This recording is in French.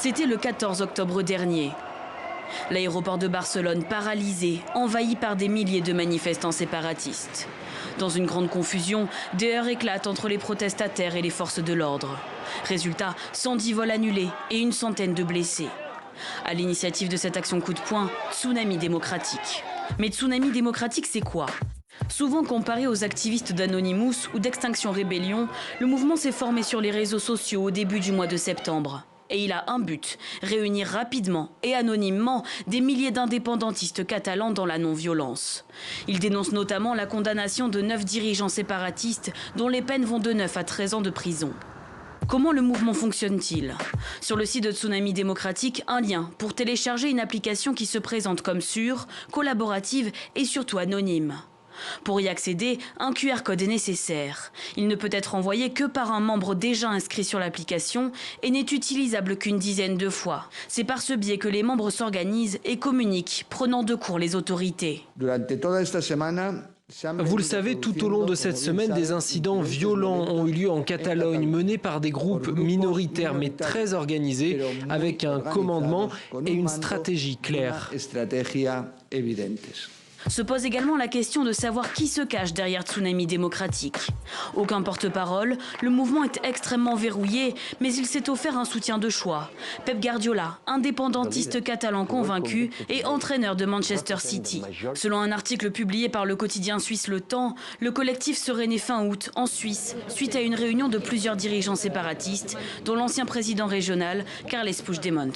C'était le 14 octobre dernier. L'aéroport de Barcelone paralysé, envahi par des milliers de manifestants séparatistes. Dans une grande confusion, des heurts éclatent entre les protestataires et les forces de l'ordre. Résultat, 110 vols annulés et une centaine de blessés. À l'initiative de cette action coup de poing, Tsunami démocratique. Mais Tsunami démocratique, c'est quoi ? Souvent comparé aux activistes d'Anonymous ou d'Extinction Rébellion, le mouvement s'est formé sur les réseaux sociaux au début du mois de septembre. Et il a un but, réunir rapidement et anonymement des milliers d'indépendantistes catalans dans la non-violence. Il dénonce notamment la condamnation de 9 dirigeants séparatistes dont les peines vont de 9 à 13 ans de prison. Comment le mouvement fonctionne-t-il ? Sur le site de Tsunami démocratique, un lien pour télécharger une application qui se présente comme sûre, collaborative et surtout anonyme. Pour y accéder, un QR code est nécessaire. Il ne peut être envoyé que par un membre déjà inscrit sur l'application et n'est utilisable qu'une dizaine de fois. C'est par ce biais que les membres s'organisent et communiquent, prenant de court les autorités. Vous le savez, tout au long de cette semaine, des incidents violents ont eu lieu en Catalogne, menés par des groupes minoritaires mais très organisés, avec un commandement et une stratégie claire. Se pose également la question de savoir qui se cache derrière Tsunami démocratique. Aucun porte-parole, le mouvement est extrêmement verrouillé, mais il s'est offert un soutien de choix. Pep Guardiola, indépendantiste catalan convaincu et entraîneur de Manchester City. Selon un article publié par le quotidien suisse Le Temps, le collectif serait né fin août en Suisse, suite à une réunion de plusieurs dirigeants séparatistes, dont l'ancien président régional Carles Puigdemont.